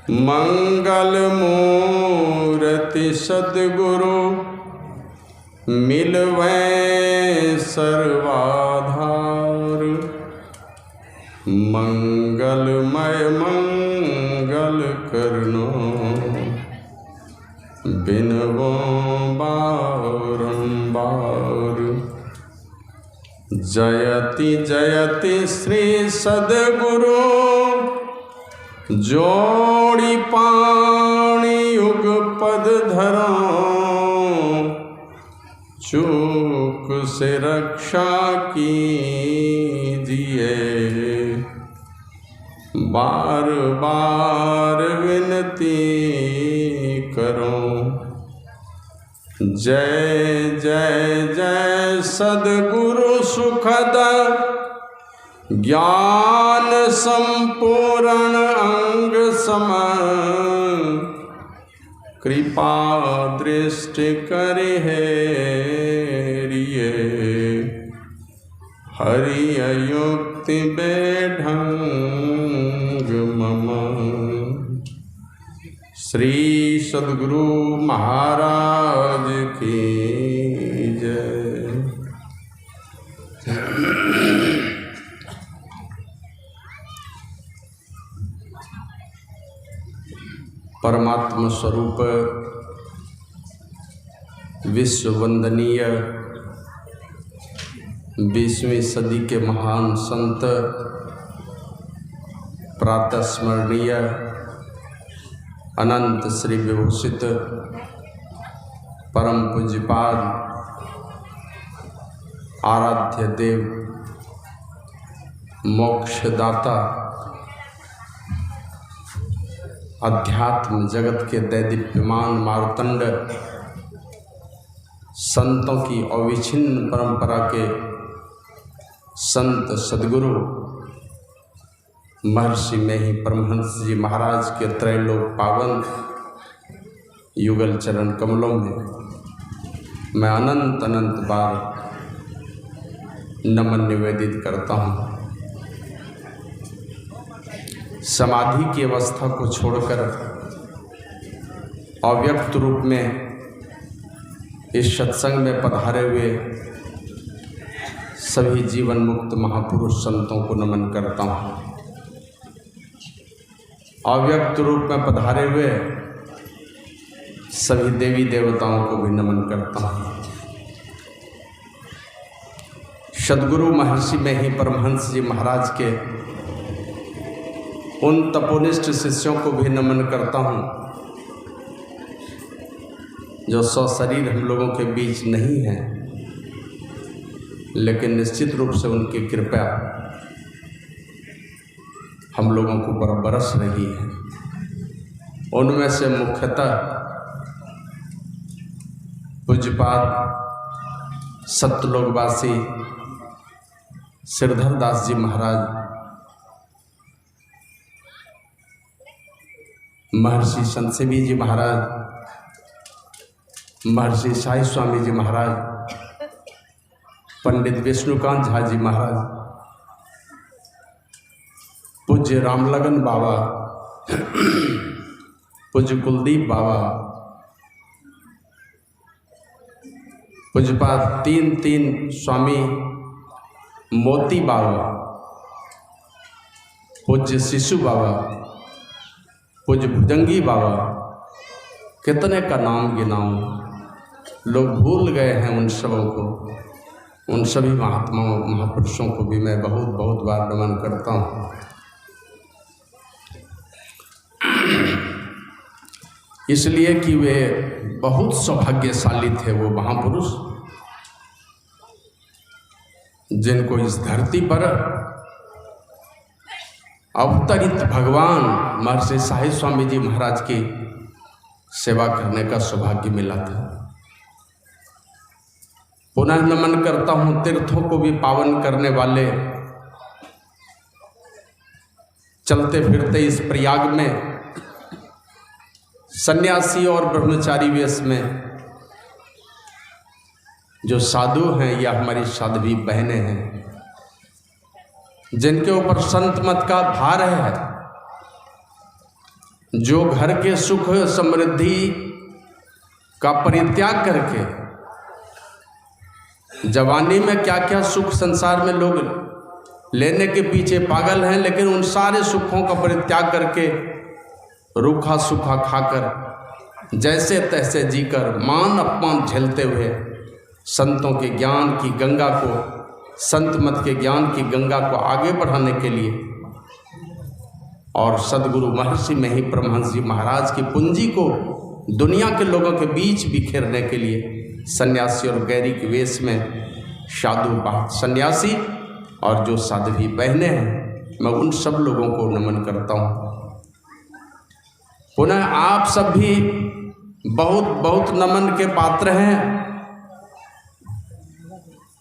मंगल मूर्ति सद्गुरु मिलवै सर्वाधार। मंगलमय मंगल करनो बिनवो बारंबार। जयति जयति श्री सद्गुरु जोड़ी पाणी युग पद धरा। चूक से रक्षा कीजिए बार बार विनती करो। जय जय जय सद्गुरु सुखद ज्ञान संपूर्ण अंग सम। कृपा दृष्टि करे रिये हरि युक्ति बेढंग मम। श्री सद्गुरु महाराज की जय। परमात्मा स्वरूप विश्व वंदनीय 20वीं सदी के महान संत प्रातः स्मरणीय अनंत श्री विभूषित परम पूज्यपाद आराध्य देव मोक्षदाता अध्यात्म जगत के दैदीप्यमान मार्तंड संतों की अविच्छिन्न परंपरा के संत सद्गुरु महर्षि में ही परमहंस जी महाराज के त्रैलोक पावन युगल चरण कमलों में मैं अनंत अनंत बार नमन निवेदित करता हूँ। समाधि की अवस्था को छोड़कर अव्यक्त रूप में इस सत्संग में पधारे हुए सभी जीवन मुक्त महापुरुष संतों को नमन करता हूँ। अव्यक्त रूप में पधारे हुए सभी देवी देवताओं को भी नमन करता हूँ। सद्गुरु महर्षि में ही परमहंस जी महाराज के उन तपोनिष्ठ शिष्यों को भी नमन करता हूँ जो सशरीर हम लोगों के बीच नहीं हैं, लेकिन निश्चित रूप से उनकी कृपा हम लोगों को बरस रही है। उनमें से मुख्यतः पूज्यपाद सत्यलोकवासी श्रीधर दास जी महाराज, महर्षि संतसेवी जी महाराज, महर्षि साई स्वामी जी महाराज, पंडित विष्णुकांत झा जी महाराज, पूज्य रामलगन बाबा, पूज्य कुलदीप बाबा, पूज्यपाद तीन स्वामी मोती बाबा, पूज्य शिशु बाबा, पूज्य भुजंगी बाबा, कितने का नाम गिनाऊं, लोग भूल गए हैं उन सबों को। उन सभी महात्माओं महापुरुषों को भी मैं बहुत बहुत बार नमन करता हूँ। इसलिए कि वे बहुत सौभाग्यशाली थे वो महापुरुष जिनको इस धरती पर अवतरित भगवान महर्षि साई स्वामी जी महाराज की सेवा करने का सौभाग्य मिला था। पुनः नमन करता हूँ तीर्थों को भी पावन करने वाले, चलते फिरते इस प्रयाग में सन्यासी और ब्रह्मचारी वेश में जो साधु हैं या हमारी साध्वी बहनें हैं, जिनके ऊपर संत मत का भार है, जो घर के सुख समृद्धि का परित्याग करके, जवानी में क्या क्या सुख संसार में लोग लेने के पीछे पागल हैं, लेकिन उन सारे सुखों का परित्याग करके रूखा सूखा खाकर जैसे तैसे जीकर मान अपमान झेलते हुए संतों के ज्ञान की गंगा को, संत मत के ज्ञान की गंगा को आगे बढ़ाने के लिए और सदगुरु महर्षि मही परमहंस जी महाराज की पूंजी को दुनिया के लोगों के बीच बिखेरने के लिए सन्यासी और गैरी के वेश में साधु सन्यासी और जो साध्वी बहनें हैं, मैं उन सब लोगों को नमन करता हूँ। पुनः आप सब भी बहुत बहुत नमन के पात्र हैं,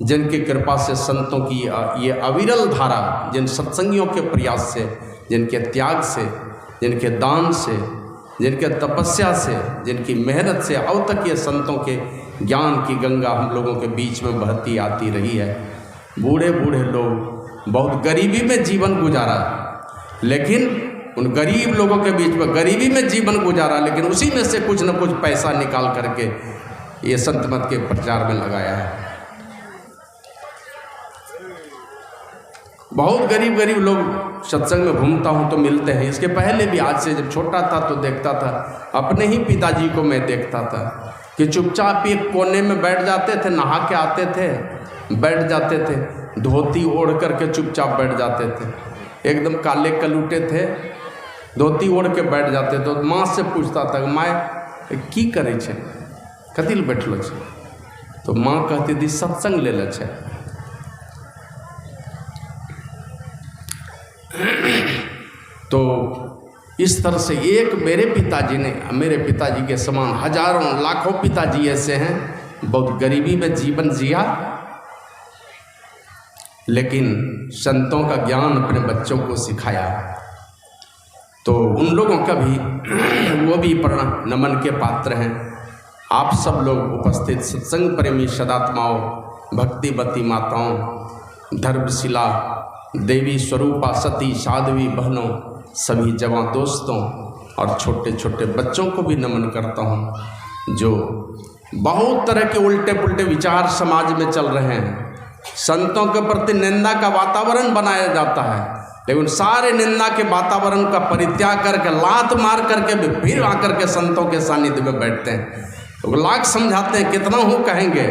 जिनकी कृपा से संतों की ये अविरल धारा, जिन सत्संगियों के प्रयास से, जिनके त्याग से, जिनके दान से, जिनके तपस्या से, जिनकी मेहनत से अब तक ये संतों के ज्ञान की गंगा हम लोगों के बीच में बहती आती रही है। बूढ़े बूढ़े लोग बहुत गरीबी में जीवन गुजारा, लेकिन उन गरीब लोगों के बीच में गरीबी में जीवन गुजारा, लेकिन उसी में से कुछ न कुछ पैसा निकाल करके ये संत मत के प्रचार में लगाया है। बहुत गरीब गरीब लोग सत्संग में घूमता हूँ तो मिलते हैं। इसके पहले भी, आज से जब छोटा था तो देखता था, अपने ही पिताजी को मैं देखता था कि चुपचाप एक कोने में बैठ जाते थे, नहा के आते थे, बैठ जाते थे, धोती ओढ़ करके चुपचाप बैठ जाते थे, एकदम काले कलूटे थे, धोती ओढ़ के बैठ जाते थे। तो माँ से पूछता था, माँ की करे छे, कथी ले बैठलो छे? तो माँ कहती थी सत्संग ले ले छे। तो इस तरह से एक मेरे पिताजी ने, मेरे पिताजी के समान हजारों लाखों पिताजी ऐसे हैं, बहुत गरीबी में जीवन जिया, लेकिन संतों का ज्ञान अपने बच्चों को सिखाया। तो उन लोगों का भी वो भी नमन के पात्र हैं। आप सब लोग उपस्थित सत्संग प्रेमी सदात्माओं, भक्तिवती माताओं, धर्मशिला देवी स्वरूपा सती साध्वी बहनों, सभी जवान दोस्तों और छोटे छोटे बच्चों को भी नमन करता हूँ। जो बहुत तरह के उल्टे पुल्टे विचार समाज में चल रहे हैं, संतों के प्रति निंदा का वातावरण बनाया जाता है, लेकिन सारे निंदा के वातावरण का परित्याग करके लात मार करके भी फिर आकर के संतों के सानिध्य में बैठते हैं। तो लाख समझाते हैं, कितना हूँ कहेंगे।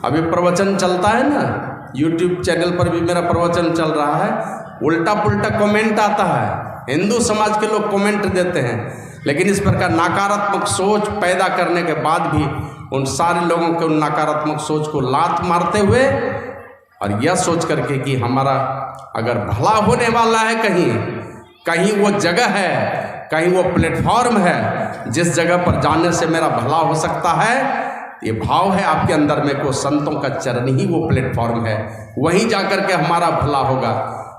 अभी प्रवचन चलता है ना, YouTube चैनल पर भी मेरा प्रवचन चल रहा है, उल्टा पुल्टा कमेंट आता है, हिंदू समाज के लोग कमेंट देते हैं, लेकिन इस प्रकार नकारात्मक सोच पैदा करने के बाद भी उन सारे लोगों के उन नकारात्मक सोच को लात मारते हुए और यह सोच करके कि हमारा अगर भला होने वाला है, कहीं वो जगह है, कहीं वो प्लेटफॉर्म है जिस जगह पर जाने से मेरा भला हो सकता है, ये भाव है आपके अंदर में को संतों का चरण ही वो प्लेटफॉर्म है, वहीं जाकर के हमारा भला होगा।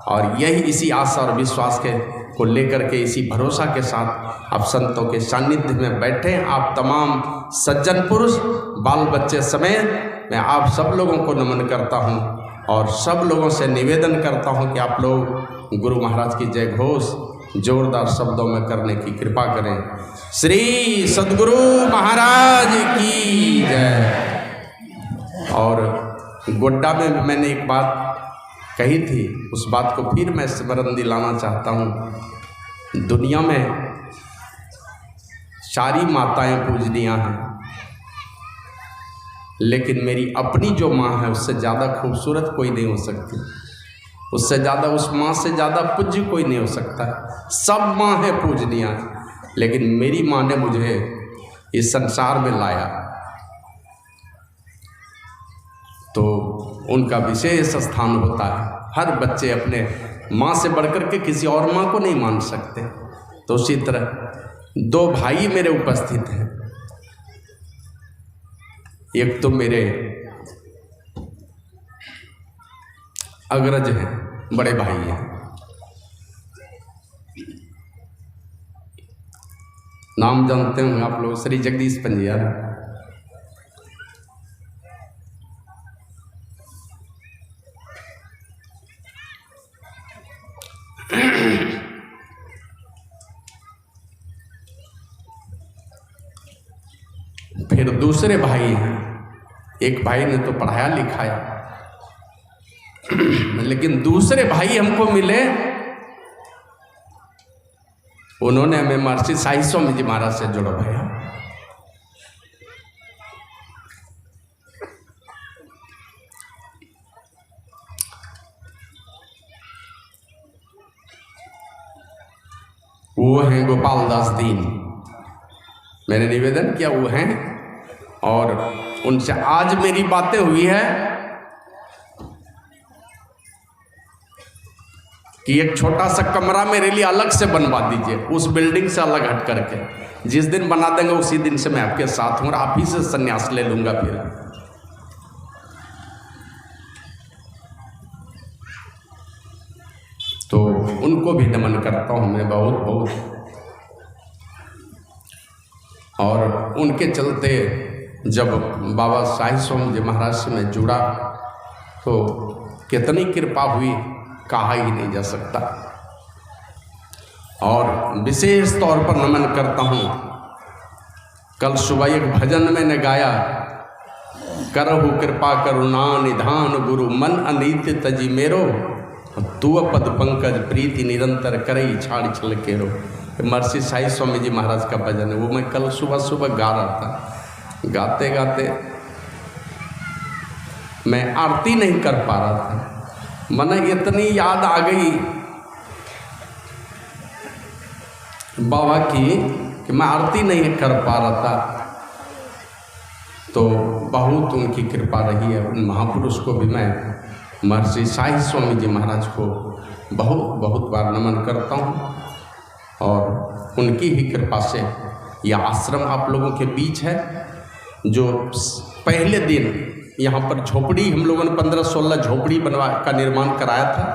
और यही इसी आशा और विश्वास के को लेकर के, इसी भरोसा के साथ आप संतों के सानिध्य में बैठे। आप तमाम सज्जन पुरुष बाल बच्चे समेत मैं आप सब लोगों को नमन करता हूँ और सब लोगों से निवेदन करता हूँ कि आप लोग गुरु महाराज की जय घोष जोरदार शब्दों में करने की कृपा करें। श्री सद्गुरु महाराज की जय। और गोड्डा में मैंने एक बात कही थी, उस बात को फिर मैं स्मरण दिलाना चाहता हूँ। दुनिया में सारी माताएं पूजनीय हैं, लेकिन मेरी अपनी जो माँ है उससे ज़्यादा खूबसूरत कोई नहीं हो सकती, उससे ज़्यादा, उस माँ से ज़्यादा पूज्य कोई नहीं हो सकता। सब माँ है पूजनीय, लेकिन मेरी माँ ने मुझे इस संसार में लाया, तो उनका विशेष स्थान होता है। हर बच्चे अपने माँ से बढ़कर के किसी और माँ को नहीं मान सकते। तो उसी तरह दो भाई मेरे उपस्थित हैं, एक तो मेरे अग्रज हैं, बड़े भाई हैं, नाम जानते होंगे आप लोग, श्री जगदीश पंजियार। फिर दूसरे भाई हैं, एक भाई ने तो पढ़ाया लिखाया, लेकिन दूसरे भाई हमको मिले, उन्होंने हमें महर्षि साई स्वामी जी महाराज से जुड़वाया। वो हैं गोपाल दास दीन, मैंने निवेदन किया वो हैं, और उनसे आज मेरी बातें हुई है कि एक छोटा सा कमरा मेरे लिए अलग से बनवा दीजिए, उस बिल्डिंग से अलग हट करके। जिस दिन बना देंगे उसी दिन से मैं आपके साथ हूँ और आप ही से संन्यास ले लूंगा। फिर तो उनको भी नमन करता हूँ मैं बहुत बहुत। और उनके चलते जब बाबा साई स्वामी जी महाराज से मैं जुड़ा तो कितनी कृपा हुई कहा ही नहीं जा सकता। और विशेष तौर पर नमन करता हूँ, कल सुबह एक भजन मैंने गाया, करहु कृपा करुणा निधान गुरु मन अनीत तजी मेरो, तू पद पंकज प्रीति निरंतर करई छाड़ छल केरो। महर्षि साई स्वामी जी महाराज का भजन है, वो मैं कल सुबह सुबह गा रहा था। गाते गाते मैं आरती नहीं कर पा रहा था, मन इतनी याद आ गई बाबा की कि मैं आरती नहीं कर पा रहा था। तो बहुत उनकी कृपा रही है। उन महापुरुष को भी मैं महर्षि साई स्वामी जी महाराज को बहुत बहुत बार नमन करता हूँ, और उनकी ही कृपा से यह आश्रम आप लोगों के बीच है। जो पहले दिन यहाँ पर झोपड़ी हम लोगों ने 15-16 झोपड़ी बनवा का निर्माण कराया था,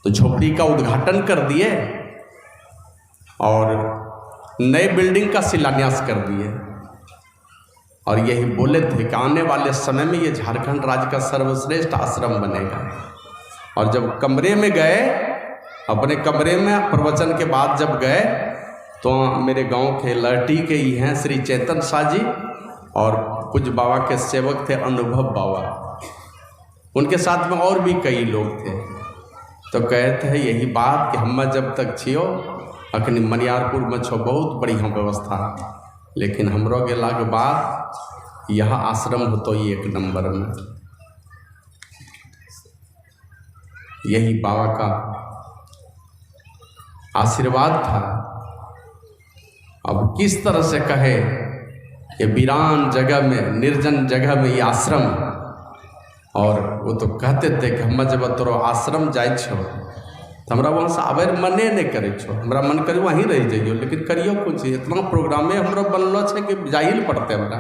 तो झोपड़ी का उद्घाटन कर दिए और नए बिल्डिंग का शिलान्यास कर दिए। और यही बोले थे कि आने वाले समय में ये झारखंड राज्य का सर्वश्रेष्ठ आश्रम बनेगा। और जब कमरे में गए, अपने कमरे में प्रवचन के बाद जब गए, तो मेरे गांव के लहटी के ही हैं श्री चेतन शाह जी, और कुछ बाबा के सेवक थे अनुभव बाबा, उनके साथ में और भी कई लोग थे। तो कहते हैं यही बात कि हम जब तक छियो अखनी मनियारपुर में छो बहुत बढ़िया व्यवस्था, लेकिन हमरो गेला के बाद यह आश्रम हो तो एक नंबर में। यही बाबा का आशीर्वाद था। अब किस तरह से कहे कि वीरान जगह में, निर्जन जगह में ये आश्रम, और वो तो कहते थे कि हम जब तोरो आश्रम जाए छो तो हमरा वहाँ से आबे मने नहीं करे छो, हमरा मन करे वहीं रह जाइयो, लेकिन करियो कुछ, इतना प्रोग्रामे हमरा बनलो छे कि जाइल पड़ते हमरा,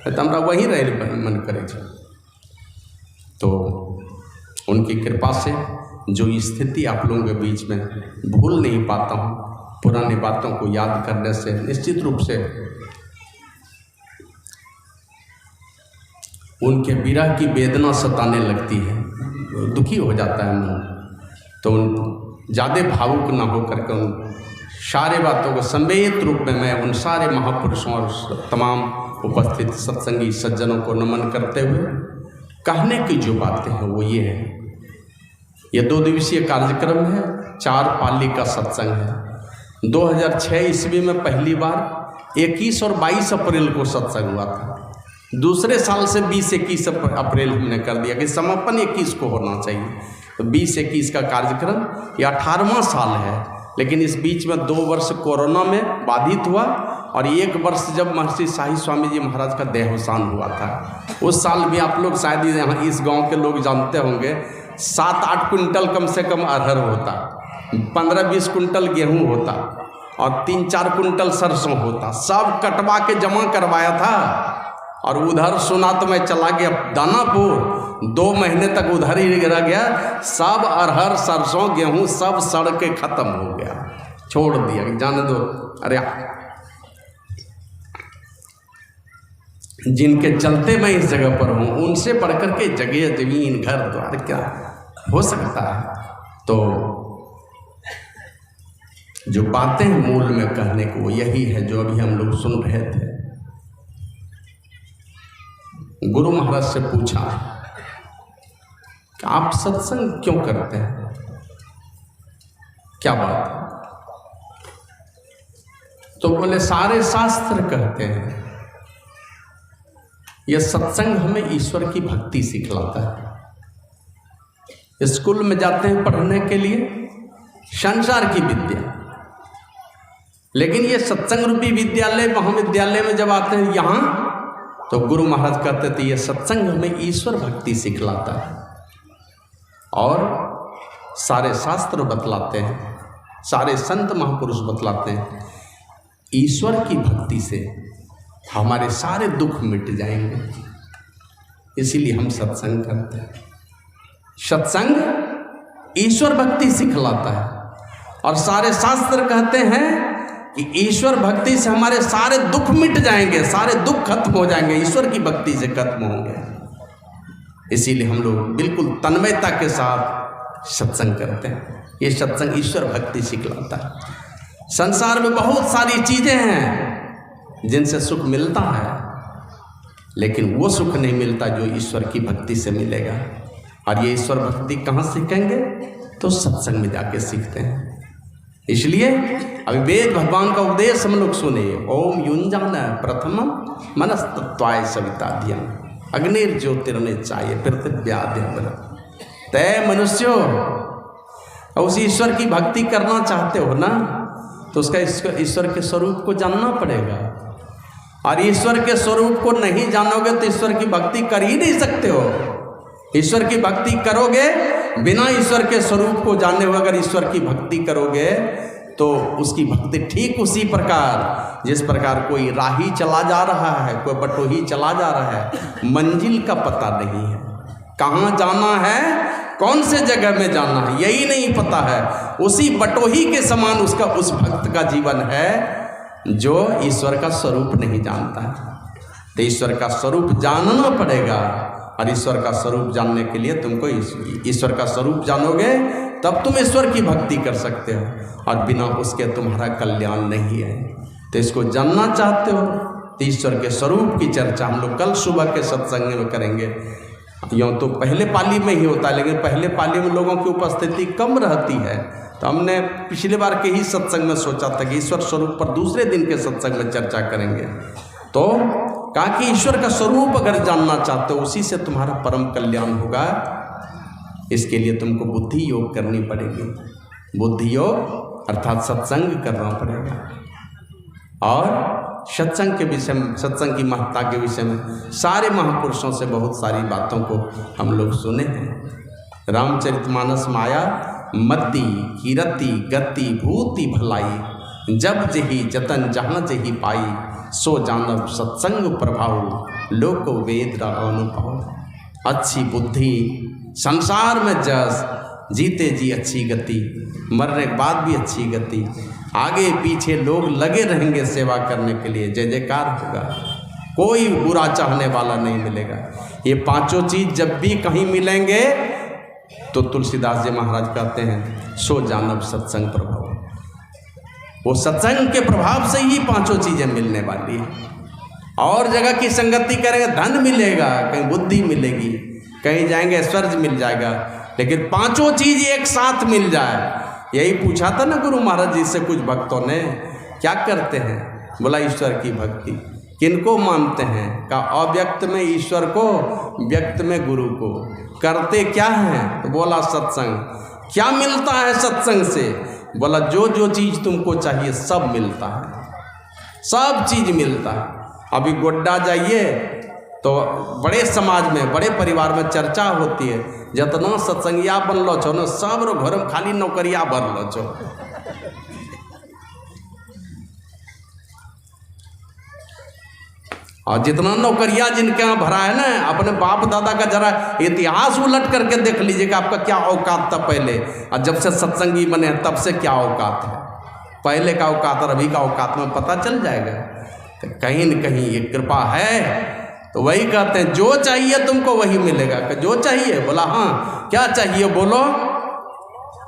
तो हमरा वहीं रह मन करे छो। तो उनकी कृपा से जो स्थिति आप लोगों के बीच में भूल नहीं पाता हूँ, पुरानी बातों को याद करने से निश्चित रूप से उनके विरह की वेदना सताने लगती है, दुखी हो जाता है मन। तो ज़्यादा भावुक ना हो करके उन सारे बातों को संवेद रूप में मैं उन सारे महापुरुषों और तमाम उपस्थित सत्संगी सज्जनों को नमन करते हुए कहने की जो बातें हैं वो ये है। ये 2 दिवसीय कार्यक्रम है, 4 पाली का सत्संग है। 2006 ईस्वी में पहली बार 21 और 22 अप्रैल को सत्संग हुआ था। दूसरे साल से 20-21 अप्रैल हमने कर दिया कि समापन 21 को होना चाहिए। तो 20-21 का कार्यक्रम ये 18वां साल है, लेकिन इस बीच में 2 वर्ष कोरोना में बाधित हुआ और 1 वर्ष जब महर्षि साई स्वामी जी महाराज का देहावसान हुआ था। उस साल भी आप लोग शायद यहाँ इस गांव के लोग जानते होंगे, 7-8 कुंटल कम से कम अरहर होता, 15-20 कुंटल गेहूँ होता और 3-4 कुंटल सरसों होता। सब कटवा के जमा करवाया था और उधर सुना तो मैं चला गया दानापुर, 2 महीने तक उधर ही रह गया। सब अरहर सरसों गेहूँ सब सड़ के खत्म हो गया, छोड़ दिया, जाने दो। अरे जिनके चलते मैं इस जगह पर हूँ उनसे बढ़कर के जगह जमीन घर द्वार क्या हो सकता है। तो जो बातें मूल में कहने को यही है जो अभी हम लोग सुन रहे थे गुरु महाराज से पूछा कि आप सत्संग क्यों करते हैं, क्या बात है? तो बोले सारे शास्त्र कहते हैं यह सत्संग हमें ईश्वर की भक्ति सिखलाता है। स्कूल में जाते हैं पढ़ने के लिए संसार की विद्या, लेकिन ये सत्संग रूपी विद्यालय महाविद्यालय में जब आते हैं यहाँ, तो गुरु महाराज कहते थे ये सत्संग हमें ईश्वर भक्ति सिखलाता है। और सारे शास्त्र बतलाते हैं, सारे संत महापुरुष बतलाते हैं ईश्वर की भक्ति से हमारे सारे दुख मिट जाएंगे। इसीलिए हम सत्संग करते हैं। सत्संग ईश्वर भक्ति सिखलाता है। और सारे शास्त्र कहते हैं कि ईश्वर भक्ति से हमारे सारे दुख मिट जाएंगे, सारे दुख खत्म हो जाएंगे, ईश्वर की भक्ति से खत्म होंगे। इसीलिए हम लोग बिल्कुल तन्मयता के साथ सत्संग करते हैं। ये सत्संग ईश्वर भक्ति सिखलाता है। संसार में बहुत सारी चीज़ें हैं जिनसे सुख मिलता है, लेकिन वो सुख नहीं मिलता जो ईश्वर की भक्ति से मिलेगा। और ये ईश्वर भक्ति कहाँ सीखेंगे? तो सत्संग में जाके सीखते हैं। इसलिए अभी वेद भगवान का उपदेश हम लोग सुने, ओम युंजान प्रथमम मनस्तत्वाय सविताध्यम अग्निर्ज्योतिर्निचाय पृथिव्याद्यम। तय मनुष्यो उस ईश्वर की भक्ति करना चाहते हो ना, तो उसका ईश्वर के स्वरूप को जानना पड़ेगा। और ईश्वर के स्वरूप को नहीं जानोगे तो ईश्वर की भक्ति कर ही नहीं सकते हो। ईश्वर की भक्ति करोगे बिना ईश्वर के स्वरूप को जाने हुए, अगर ईश्वर की भक्ति करोगे तो उसकी भक्ति ठीक उसी प्रकार जिस प्रकार कोई राही चला जा रहा है, कोई बटोही चला जा रहा है, मंजिल का पता नहीं है, कहाँ जाना है, कौन से जगह में जाना है, यही नहीं पता है। उसी बटोही के समान उसका उस भक्त का जीवन है जो ईश्वर का स्वरूप नहीं जानता है। तो ईश्वर का स्वरूप जानना पड़ेगा। और ईश्वर का स्वरूप जानने के लिए तुमको ईश्वर का स्वरूप जानोगे तब तुम ईश्वर की भक्ति कर सकते हो, और बिना उसके तुम्हारा कल्याण नहीं है। तो इसको जानना चाहते हो तो ईश्वर के स्वरूप की चर्चा हम लोग कल सुबह के सत्संग में करेंगे। यूँ तो पहले पाली में ही होता है, लेकिन पहले पाली में लोगों की उपस्थिति कम रहती है, तो हमने पिछले बार के ही सत्संग में सोचा था कि ईश्वर स्वरूप पर दूसरे दिन के सत्संग में चर्चा करेंगे। तो कहा कि ईश्वर का स्वरूप अगर जानना चाहते हो, उसी से तुम्हारा परम कल्याण होगा। इसके लिए तुमको बुद्धि योग करनी पड़ेगी। बुद्धि योग अर्थात सत्संग करना पड़ेगा। और सत्संग के विषय में, सत्संग की महत्ता के विषय में सारे महापुरुषों से बहुत सारी बातों को हम लोग सुने हैं। रामचरितमानस में आया, मति कीरति गति भूति भलाई, जब जही जतन जहाँ जही पाई, सो जानब सत्संग प्रभाव, लोक वेद अनुभव। अच्छी बुद्धि, संसार में जस, जीते जी अच्छी गति, मरने के बाद भी अच्छी गति, आगे पीछे लोग लगे रहेंगे सेवा करने के लिए, जय जयकार होगा, कोई बुरा चाहने वाला नहीं मिलेगा। ये पांचों चीज जब भी कहीं मिलेंगे तो तुलसीदास जी महाराज कहते हैं, सो जानब सत्संग प्रभाव। वो सत्संग के प्रभाव से ही पांचों चीजें मिलने वाली है। और जगह की संगति करेंगे, धन मिलेगा, कहीं बुद्धि मिलेगी, कहीं जाएंगे ऐश्वर्य मिल जाएगा, लेकिन पांचों चीज एक साथ मिल जाए। यही पूछा था ना गुरु महाराज जी से कुछ भक्तों ने, क्या करते हैं? बोला ईश्वर की भक्ति। किनको मानते हैं? का अव्यक्त में ईश्वर को, व्यक्त में गुरु को। करते क्या हैं? तो बोला सत्संग। क्या मिलता है सत्संग से? बोला जो जो चीज़ तुमको चाहिए सब मिलता है, सब चीज़ मिलता है। अभी गोड्डा जाइए तो बड़े समाज में, बड़े परिवार में चर्चा होती है, जितना सत्संगिया बनलो छो न, सब रो घर में खाली नौकरिया भरलो छो। और जितना नौकरिया जिनके यहाँ भरा है ना, अपने बाप दादा का जरा इतिहास उलट करके देख लीजिएगा, आपका क्या औकात था पहले, और जब से सत्संगी बने तब से क्या औकात है। पहले का औकात और अभी का औकात में पता चल जाएगा। तो कहीं न कहीं ये कृपा है। तो वही कहते हैं, जो चाहिए तुमको वही मिलेगा। जो चाहिए? बोला हाँ। क्या चाहिए बोलो?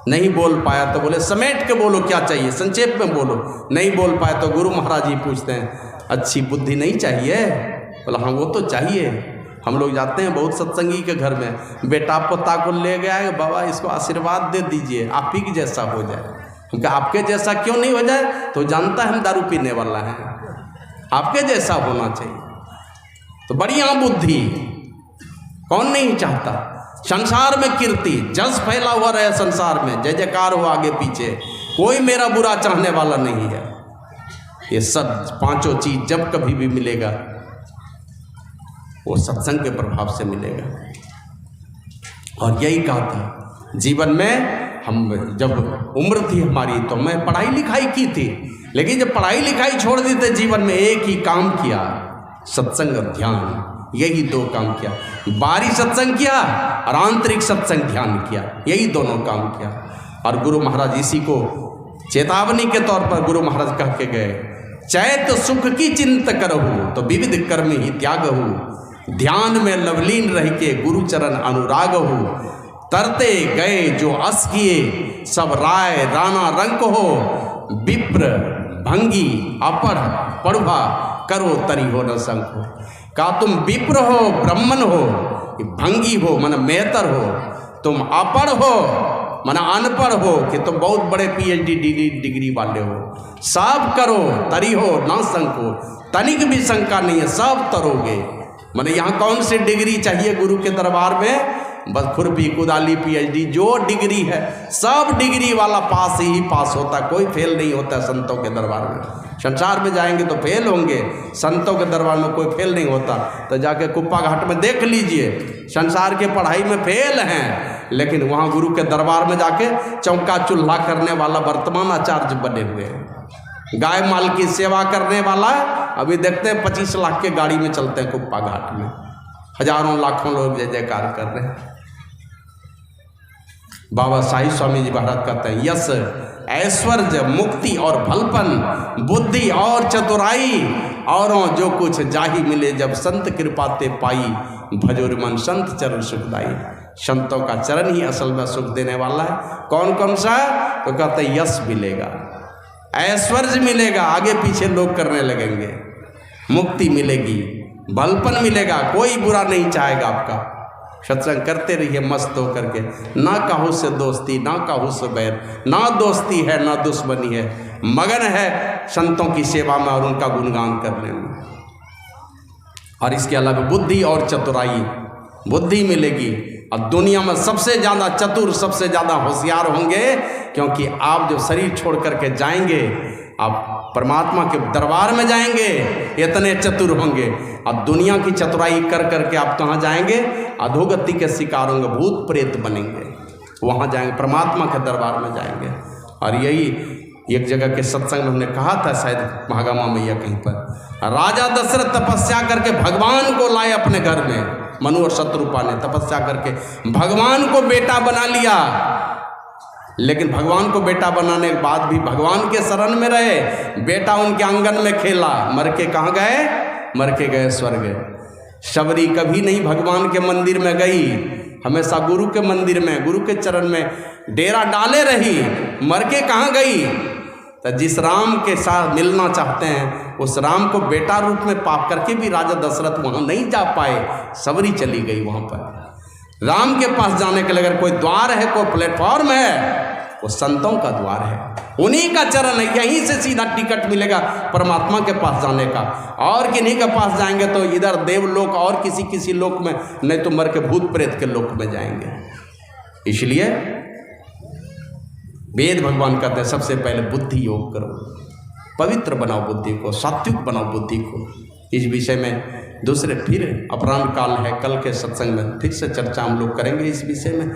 नहीं बोल पाया तो बोले समेट के बोलो क्या चाहिए, संक्षेप में बोलो। नहीं बोल पाए तो गुरु महाराज जी पूछते हैं, अच्छी बुद्धि नहीं चाहिए? बोला हाँ वो तो चाहिए। हम लोग जाते हैं बहुत सत्संगी के घर में, बेटा पोता को ले गया, बाबा इसको आशीर्वाद दे दीजिए आप ही के जैसा हो जाए। हम कहा आपके जैसा क्यों नहीं हो जाए? तो जानता है हम दारू पीने वाला है, आपके जैसा होना चाहिए। तो बढ़िया बुद्धि, कौन नहीं चाहता? संसार में कीर्ति जस फैला हुआ रहे, संसार में जय जयकार हो आगे पीछे, कोई मेरा बुरा चाहने वाला नहीं है। ये सब पांचों चीज जब कभी भी मिलेगा वो सत्संग के प्रभाव से मिलेगा। और यही कहा था जीवन में, हम जब उम्र थी हमारी तो मैं पढ़ाई लिखाई की थी, लेकिन जब पढ़ाई लिखाई छोड़ दी तो जीवन में एक ही काम किया, सत्संग और ध्यान, यही दो काम किया। बाहरी सत्संग किया और आंतरिक सत्संग ध्यान किया, यही दोनों काम किया। और गुरु महाराज इसी को चेतावनी के तौर पर गुरु महाराज कह के गए, चैत सुख की चिंत करहु तो विविध कर्म ही त्याग हो, ध्यान में लवलीन रह के गुरु चरण अनुराग हो, तरते गए जो अस किए सब राय राणा रंक हो, विप्र भंगी अपढ़ पढ़वा करो तरी हो न संक हो। का तुम विप्र हो ब्राह्मण हो, भंगी हो मन मेहतर हो, तुम अपढ़ हो मना अनपढ़ हो कि तुम बहुत बड़े पीएचडी डिग्री वाले हो, सब करो तरी हो ना शंक हो, तनिक भी शंका नहीं है सब तरोगे। माने यहाँ कौन सी डिग्री चाहिए गुरु के दरबार में? बस खुरपी कुदाली पीएचडी जो डिग्री है सब डिग्री वाला पास ही पास होता, कोई फेल नहीं होता संतों के दरबार में। संसार में जाएंगे तो फेल होंगे, संतों के दरबार में कोई फेल नहीं होता। तो जाके कुप्पा घाट में देख लीजिए, संसार के पढ़ाई में फेल हैं लेकिन वहाँ गुरु के दरबार में जाके चौका चूल्हा करने वाला वर्तमान आचार्य बने हुए हैं। गाय माल की सेवा करने वाला अभी देखते हैं 25 लाख के गाड़ी में चलते हैं कुप्पा घाट में, हजारों लाखों लोग जय जयकार कर रहे हैं। बाबा साई स्वामी जी महाराज कहते हैं, यश ऐश्वर्य मुक्ति और भलपन बुद्धि और चतुराई औरों जो कुछ जाही मिले, जब संत कृपा ते पाई भजोर मन संत चरण सुखदाई। संतों का चरण ही असल में सुख देने वाला है। कौन कौन सा? तो कहते हैं यश मिलेगा, ऐश्वर्य मिलेगा, आगे पीछे लोग करने लगेंगे, मुक्ति मिलेगी, भलपन मिलेगा, कोई बुरा नहीं चाहेगा आपका। सत्संग करते रहिए मस्त होकर के, ना काहू से दोस्ती ना काहू से बैर, ना दोस्ती है ना दुश्मनी है, मगन है संतों की सेवा में और उनका गुणगान करने में। और इसके अलावा बुद्धि और चतुराई, बुद्धि मिलेगी। और दुनिया में सबसे ज़्यादा चतुर सबसे ज़्यादा होशियार होंगे, क्योंकि आप जब शरीर छोड़ करके जाएंगे आप परमात्मा के दरबार में जाएंगे, इतने चतुर होंगे। और दुनिया की चतुराई कर करके आप कहाँ जाएंगे? अधोगति के शिकार होंगे, भूत प्रेत बनेंगे, वहाँ जाएंगे, परमात्मा के दरबार में जाएंगे। और यही एक जगह के सत्संग में हमने कहा था, शायद महागामा मैया कहीं पर, राजा दशरथ तपस्या करके भगवान को लाए अपने घर में। मनु और शत्रुपा ने तपस्या करके भगवान को बेटा बना लिया, लेकिन भगवान को बेटा बनाने के बाद भी भगवान के शरण में रहे। बेटा उनके आंगन में खेला, मर के कहाँ गए? मर के गए स्वर्ग। शबरी कभी नहीं भगवान के मंदिर में गई, हमेशा गुरु के मंदिर में, गुरु के चरण में डेरा डाले रही, मर के कहाँ गई? तो जिस राम के साथ मिलना चाहते हैं उस राम को बेटा रूप में पा करके भी राजा दशरथ वहाँ नहीं जा पाए, शबरी चली गई वहाँ पर। राम के पास जाने के लिए अगर कोई द्वार है, कोई प्लेटफॉर्म है, वो संतों का द्वार है, उन्हीं का चरण है, यहीं से सीधा टिकट मिलेगा परमात्मा के पास जाने का। और किन्हीं के पास जाएंगे तो इधर देवलोक और किसी लोक में, नहीं तो मर के भूत प्रेत के लोक में जाएंगे। इसलिए वेद भगवान कहते हैं सबसे पहले बुद्धि योग करो, पवित्र बनाओ बुद्धि को, सात्विक बनाओ बुद्धि को। इस विषय में दूसरे फिर अपराह्न काल है, कल के सत्संग में फिर से चर्चा हम लोग करेंगे इस विषय में।